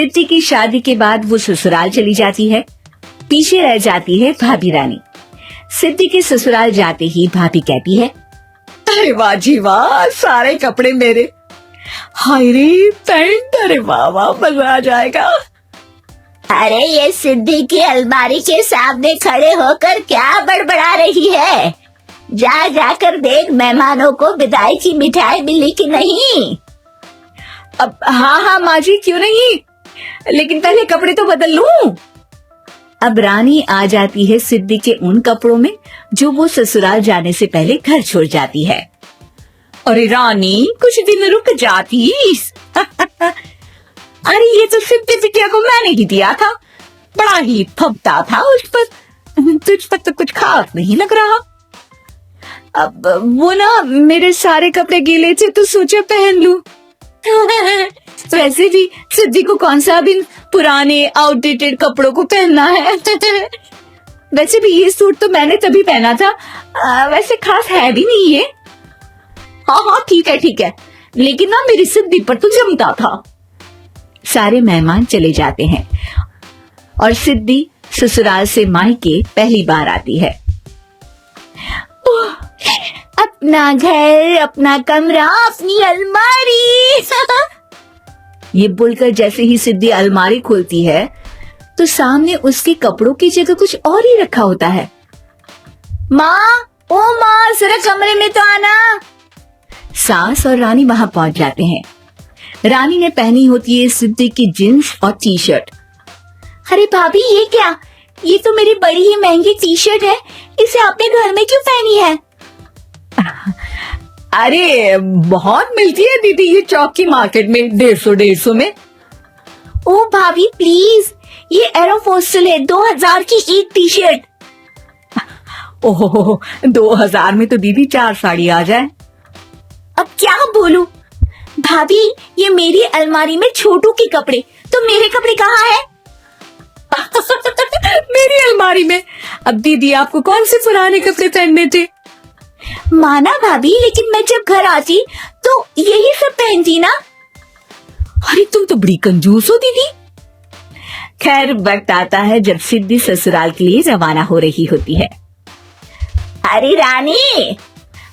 सिद्धि की शादी के बाद वो ससुराल चली जाती है। पीछे रह जाती है भाभी रानी। सिद्धि के ससुराल जाते ही भाभी कहती है, अरे वाह जी वाह, सारे कपड़े मेरे। हाय रे पैंट, अरे वाह वाह, मजा आ जाएगा। अरे ये सिद्धि की अलमारी के सामने खड़े होकर क्या बड़बड़ा रही है? जाकर देख मेहमानों को विदाई की मिठाई मिली कि नहीं। अब हाँ माँ जी, क्यों नहीं, लेकिन पहले कपड़े तो बदल लूं। अब रानी आ जाती है सिद्धि के उन कपड़ों में जो वो ससुराल जाने से पहले घर छोड़ जाती है। अरे रानी, कुछ दिन रुक जाती। अरे ये तो सिद्धि बिटिया को मैंने ही दिया था, बड़ा ही फबता था उस पर, तुझ पर तो कुछ खास नहीं लग रहा। अब वो ना मेरे सारे कपड़े गीले थे तो सोचा पहन लूं। वैसे भी सिद्धि को कौन सा भी पुराने आउटडेटेड कपड़ों को पहनना है। वैसे भी ये सूट तो मैंने तभी पहना था, वैसे खास है भी नहीं ये। हाँ ठीक है, लेकिन ना मेरी सिद्धि पर तो जमता था। सारे मेहमान चले जाते हैं और सिद्धि ससुराल से मायके पहली बार आती है। अपना घर, अपना कमरा, अपनी अलमारी। ये बोलकर जैसे ही सिद्धि अलमारी खोलती है तो सामने उसके कपड़ों की जगह कुछ और ही रखा होता है। ओ माँ, जरा कमरे में तो आना। सास और रानी वहां पहुंच जाते हैं। रानी ने पहनी होती है सिद्धि की जींस और टी शर्ट। अरे भाभी, ये क्या? ये तो मेरी बड़ी ही महंगी टी शर्ट है, इसे आपने घर में क्यों पहनी है? अरे बहुत मिलती है दीदी ये चौक की मार्केट में, 150 में। ओ भाभी प्लीज, ये एरोफोस्टल है, 2000 की एक टी शर्ट। ओहो, 2000 में तो दीदी 4 साड़ी आ जाए। अब क्या बोलूं भाभी, ये मेरी अलमारी में छोटू के कपड़े, तो मेरे कपड़े कहाँ है? मेरी अलमारी में। अब दीदी आपको कौन से पुराने कपड़े पहनने थे? माना भाभी, लेकिन मैं जब घर आती तो यही सब पहनती ना। अरे तुम तो बड़ी कंजूस हो दीदी। खैर, वक्त आता है जब सिद्धि ससुराल के लिए रवाना हो रही होती है। अरे रानी,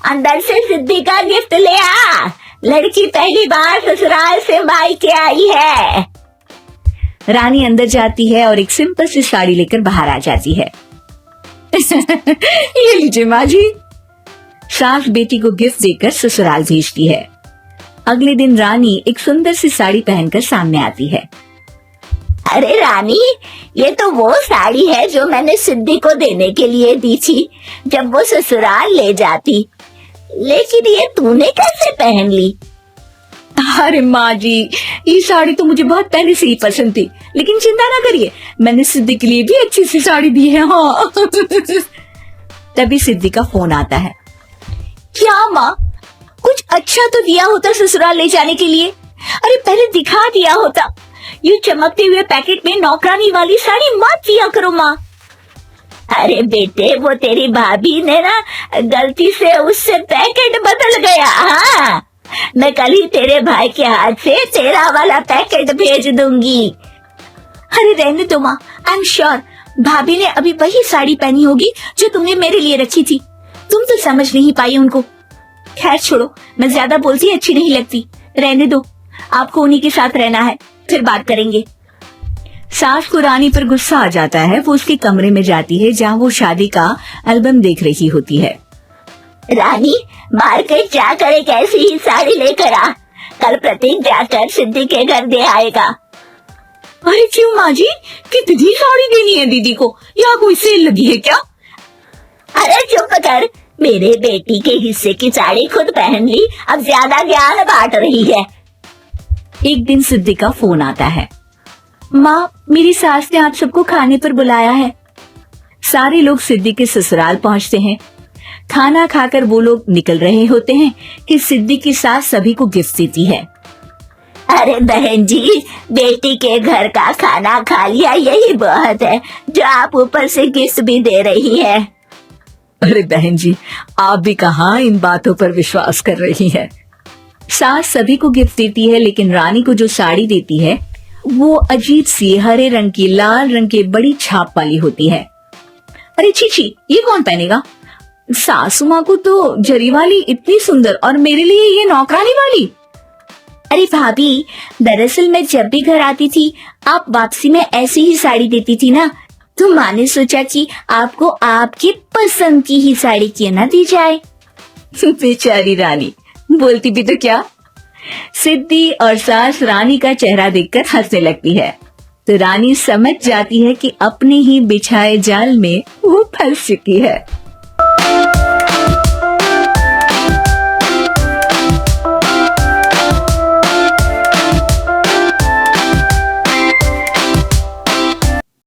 अंदर से सिद्धि का गिफ्ट ले आ, लड़की पहली बार ससुराल से मायके आई है। रानी अंदर जाती है और एक सिंपल सी साड़ी लेकर बाहर आ जाती है। ये लीजिए माँ जी। सास बेटी को गिफ्ट देकर ससुराल भेजती है। अगले दिन रानी एक सुंदर सी साड़ी पहनकर सामने आती है। अरे रानी, ये तो वो साड़ी है जो मैंने सिद्धि को देने के लिए दी थी जब वो ससुराल ले जाती, लेकिन ये तूने कैसे पहन ली? अरे माँ जी, ये साड़ी तो मुझे बहुत पहले से ही पसंद थी, लेकिन चिंता ना करिए, मैंने सिद्धि के लिए भी अच्छी सी साड़ी दी है। हाँ। तभी सिद्धि का फोन आता है। क्या माँ, कुछ अच्छा तो दिया होता ससुराल ले जाने के लिए, अरे पहले दिखा दिया होता। ये चमकते हुए पैकेट में नौकरानी वाली साड़ी मत दिया करो माँ। अरे बेटे, वो तेरी भाभी ने ना गलती से उससे पैकेट बदल गया। हाँ, मैं कल ही तेरे भाई के हाथ से तेरा वाला पैकेट भेज दूंगी। अरे रहने दो माँ, आई एम श्योर भाभी ने अभी वही साड़ी पहनी होगी जो तुमने मेरे लिए रखी थी, तुम तो समझ नहीं पाई उनको। खैर छोड़ो, मैं ज्यादा बोलती अच्छी नहीं लगती, रहने दो, आपको उन्हीं के साथ रहना है, फिर बात करेंगे। सास को रानी पर गुस्सा आ जाता है। वो उसके कमरे में जाती है जहाँ वो शादी का एल्बम देख रही होती है। रानी, मार्केट जाकर एक ऐसी ही साड़ी लेकर आ, कल प्रतीक जाकर सिद्धि के घर दे आएगा। अरे क्यों माँ जी, कितनी साड़ी देनी है दीदी को, यहाँ कोई सेल लगी है क्या? अरे चुप कर, मेरे बेटी के हिस्से की साड़ी खुद पहन ली, अब ज्यादा ज्ञान बांट रही है। एक दिन सिद्धि का फोन आता है। माँ, मेरी सास ने आप सबको खाने पर बुलाया है। सारे लोग सिद्धि के ससुराल पहुँचते हैं। खाना खाकर वो लोग निकल रहे होते हैं कि सिद्धि की सास सभी को गिफ्ट देती है। अरे बहन जी, बेटी के घर का खाना खा लिया, यही बहुत है जो आप ऊपर से गिफ्ट भी दे रही है। अरे बहन जी, आप भी कहाँ इन बातों पर विश्वास कर रही है। सास सभी को गिफ्ट देती है, लेकिन रानी को जो साड़ी देती है वो अजीब सी हरे रंग की लाल रंग की बड़ी छाप वाली होती है। अरे छी, ये कौन पहनेगा? सासू माँ को तो जरी वाली इतनी सुंदर और मेरे लिए ये नौकरानी वाली। अरे भाभी, दरअसल मैं जब भी घर आती थी आप वापसी में ऐसी ही साड़ी देती थी ना, तो माँ ने सोचा कि आपको आपकी पसंद की ही साड़ी क्यों ना दी जाए। बेचारी रानी, बोलती भी तो क्या। सिद्धि और सास रानी का चेहरा देखकर हंसने लगती है, तो रानी समझ जाती है कि अपने ही बिछाए जाल में वो फंस चुकी है।